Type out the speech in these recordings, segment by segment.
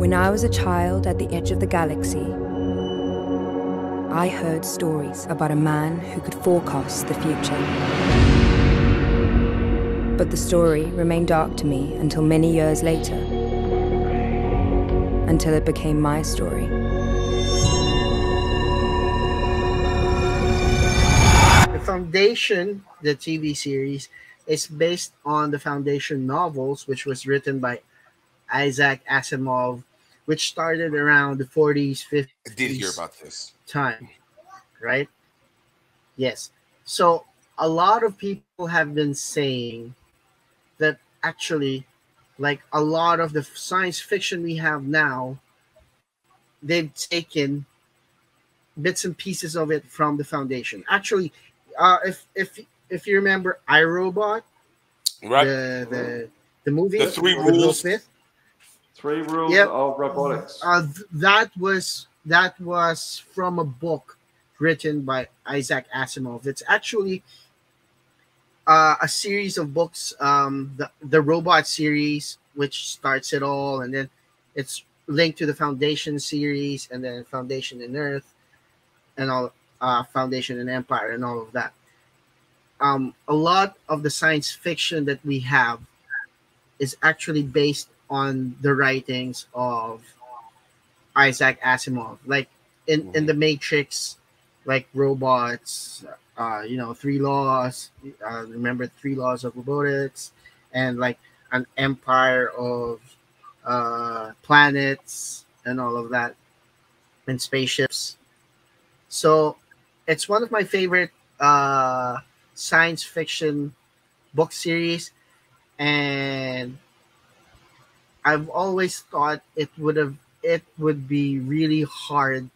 When I was a child at the edge of the galaxy, I heard stories about a man who could forecast the future. But the story remained dark to me until many years later, until it became my story. The Foundation, the TV series, is based on the Foundation novels, which was written by Isaac Asimov, which started around the 40s, 50s I did hear about this. time, right? Yes. So a lot of people have been saying that actually, like a lot of the science fiction we have now, they've taken bits and pieces of it from the Foundation. Actually, if you remember iRobot, Right. the movie, The Three with Will Rules. Smith. Three Rules Yep. of Robotics. That was from a book written by Isaac Asimov. It's actually a series of books, the Robot series, which starts it all, and then it's linked to the Foundation series, and then Foundation and Earth, and all Foundation and Empire, and all of that. A lot of the science fiction that we have is actually based on the writings of Isaac Asimov, like in the Matrix, like robots, three laws. Remember 3 laws of robotics, and like an empire of planets and all of that, and spaceships. So it's one of my favorite science fiction book series, and I've always thought it would be really hard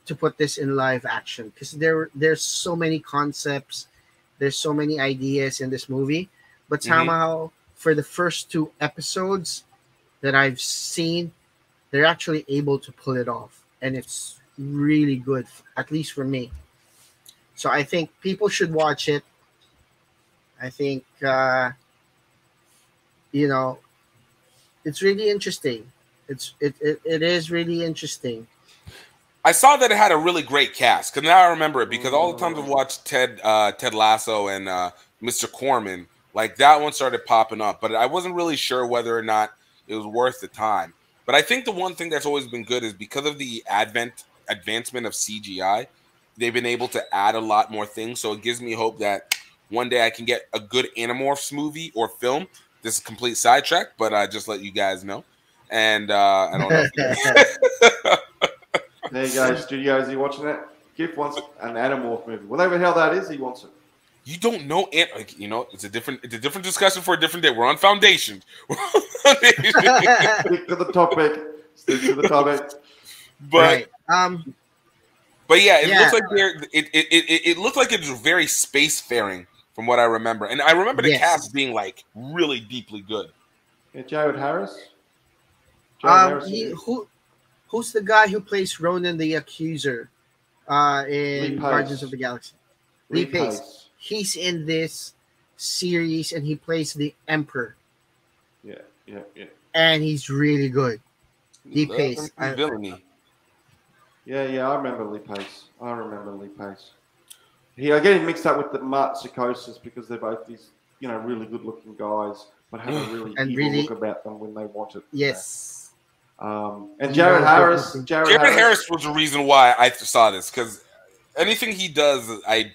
to put this in live action, because there's so many concepts, there's so many ideas in this movie, but somehow for the first 2 episodes that I've seen, they're actually able to pull it off, and it's really good, at least for me. So I think people should watch it. I think it's really interesting. It is really interesting. I saw that it had a really great cast, because now I remember it, because all the times I've watched Ted Lasso and Mr. Corman, like that one started popping up, but I wasn't really sure whether or not it was worth the time. But I think the one thing that's always been good is because of the advancement of CGI, they've been able to add a lot more things. So it gives me hope that one day I can get a good Animorphs movie or film. This is a complete sidetrack, but I just let you guys know. And I don't know. There you go, studios. Are you watching that? Giff wants an Animorph movie. Whatever the hell that is, he wants it. You don't know, it's a different discussion for a different day. We're on Foundation. Stick to the topic. Stick to the topic. But right. But yeah, looks like it looks like it's very spacefaring from what I remember, and I remember the cast being like really deeply good. Yeah, Jared Harris. Who's the guy who plays Ronan the Accuser in Guardians of the Galaxy? Lee Pace. He's in this series, and he plays the Emperor. Yeah. And he's really good. Lee Pace. Villainy. Yeah, I remember Lee Pace. I get him mixed up with the Mart Psychosis, because they're both these, really good-looking guys, but have a really evil look about them when they want it. Yes. And Jared Harris. Jared Harris was the reason why I saw this, because anything he does, I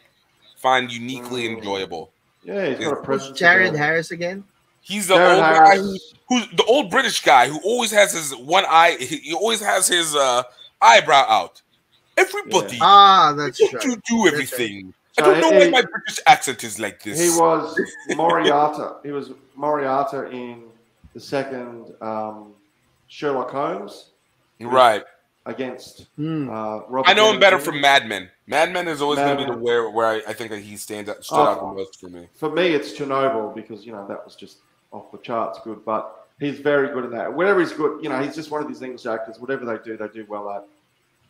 find uniquely enjoyable. Yeah, he's got a presence. Jared Harris again? He's the old guy who's the old British guy who always has his one eye. He always has his eyebrow out. Everybody, that's right. You do everything. I don't know why my British accent is like this. He was Moriarty. He was Moriarty in the second Sherlock Holmes. Right. Against Robert. I know him better from Mad Men. Mad Men is always going to be the where I think that he stood out the most for me. For me, it's Chernobyl, because that was just off the charts good. But he's very good in that. Whatever he's good, he's just one of these English actors. Whatever they do well at.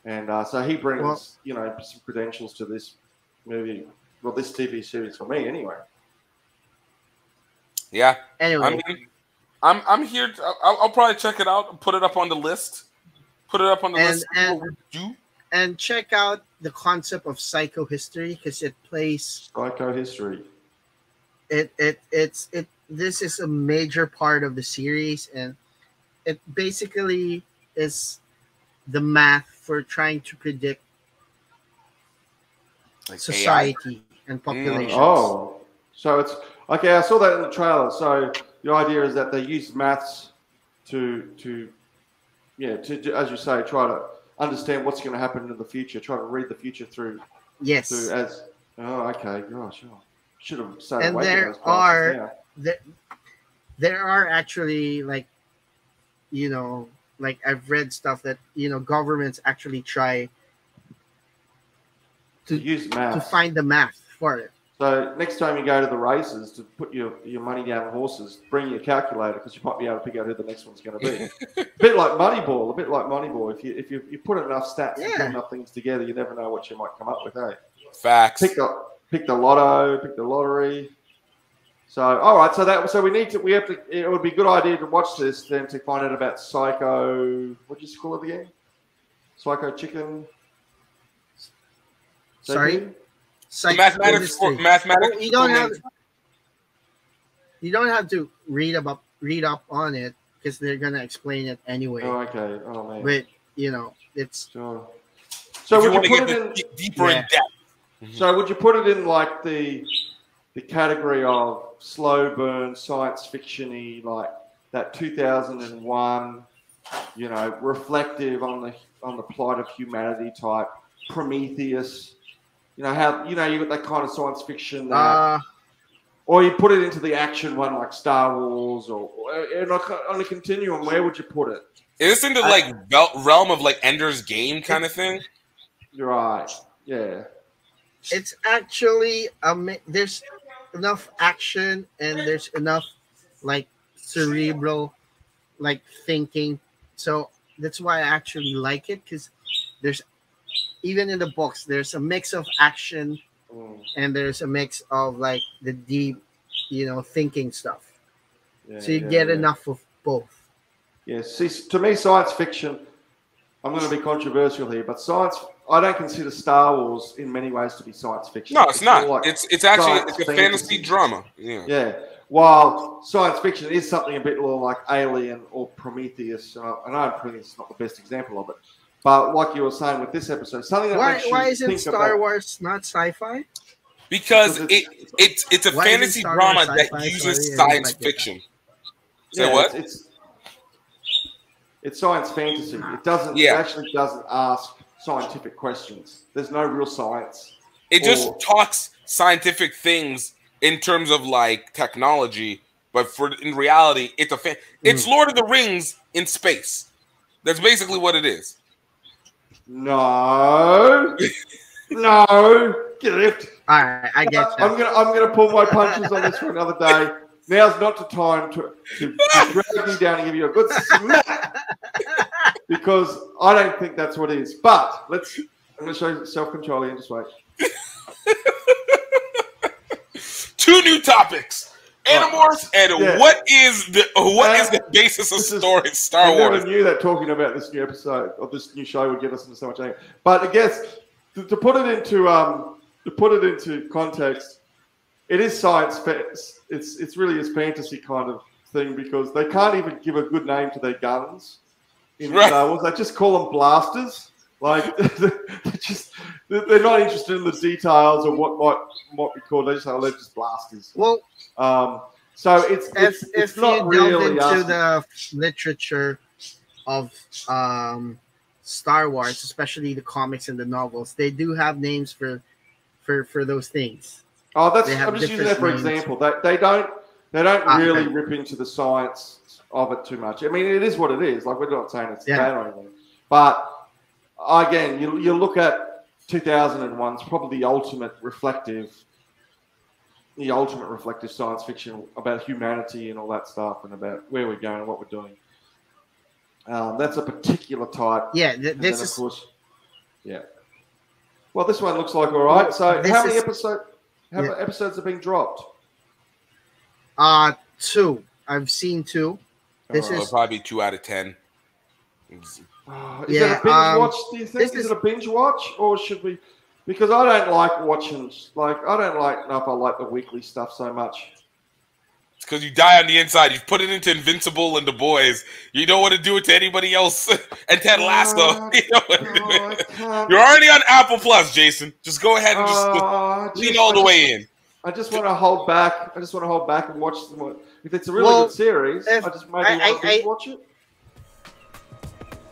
And so he brings some credentials to this movie. Well, this TV series for me, anyway. Yeah. Anyway, I'm here. I'll probably check it out. Put it up on the list. Put it up on the list. And check out the concept of psychohistory because it plays psychohistory. This is a major part of the series, and it basically is the math for trying to predict like society and populations. Oh, so it's okay. I saw that in the trailer. So the idea is that they use maths to as you say, try to understand what's going to happen in the future. Try to read the future through. Yes. Okay. Gosh, should have started. And there are actually like I've read stuff that governments actually try to use math to find the math for it. So next time you go to the races to put your money down on horses, bring your calculator because you might be able to pick out who the next one's going to be. A bit like Moneyball. If you put enough stats and put enough things together, you never know what you might come up with. Hey, facts. Pick the lotto, pick the lottery. So all right, it would be a good idea to watch this then to find out about Psycho. What did you call it again? Psycho Chicken. Sorry. Mathematics. Well, you don't have to read up on it because they're gonna explain it anyway. Oh, okay. Oh man. But it's sure. So would you put it in deeper in depth? Mm-hmm. So would you put it in like the category of slow burn science fiction-y, like that 2001, reflective on the plight of humanity type Prometheus? You got that kind of science fiction, or you put it into the action one like Star Wars, or on a continuum. Where would you put it? Is this in the realm of like Ender's Game kind of thing? You're right. Yeah. It's actually there's enough action and there's enough like cerebral like thinking, so that's why I actually like it because there's. Even in the books, there's a mix of action and there's a mix of like the deep, thinking stuff. Yeah, so you get enough of both. Yeah. See, to me, science fiction, I'm going to be controversial here, but I don't consider Star Wars in many ways to be science fiction. No, it's not. Like it's actually a fantasy drama. Yeah. Yeah. While science fiction is something a bit more like Alien or Prometheus, I know Prometheus is not the best example of it. But like you were saying with this episode, something that why isn't Star Wars not sci-fi? Because it's a fantasy drama that uses science fiction. Say what? It's science fantasy. It doesn't. It actually doesn't ask scientific questions. There's no real science. It just talks scientific things in terms of like technology, but in reality, it's Lord of the Rings in space. That's basically what it is. No, get it. All right, I get you. I'm gonna pull my punches on this for another day. Now's not the time to drag you down and give you a good smack because I don't think that's what it is. But I'm gonna show you self-control here. Just wait. 2 new topics. Animorphs and what is the basis of story Star Wars? I never knew that talking about this new episode or this new show would get us into so much anger. But I guess to put it into context, it is science. It's really a fantasy kind of thing because they can't even give a good name to their guns in Star Wars. They just call them blasters. Like they're not interested in the details of what might be called. They just say they're just blasters. Well. So it's not really into the literature of Star Wars, especially the comics and the novels. They do have names for those things. Oh, I'm just using that for example. They don't really rip into the science of it too much. I mean, it is what it is. Like we're not saying it's bad or anything, but again, you look at 2001's probably the ultimate reflective science fiction about humanity and all that stuff and about where we're going and what we're doing. That's a particular type. Yeah, this is... Of course, yeah. Well, this one looks like all right. So how many episodes have been dropped? 2. I've seen 2. This It'll is probably be 2 out of 10. Is it a binge watch? Do you think is it a binge watch, or should we? Because I don't like watching. Like I don't know if I like the weekly stuff so much. It's because you die on the inside. You've put it into Invincible and The Boys. You don't want to do it to anybody else. And Ted Lasso. You're already on Apple Plus, Jason. Just go ahead and just lean all the way in. I just want to hold back. I just want to hold back and watch them. If it's a really good series, I just maybe want to watch it.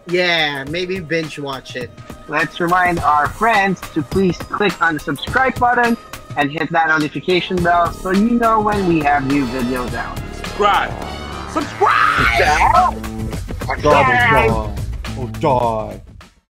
Yeah, maybe binge watch it. Let's remind our friends to please click on the subscribe button and hit that notification bell so you know when we have new videos out. Subscribe! Subscribe! I gotta die. Or die.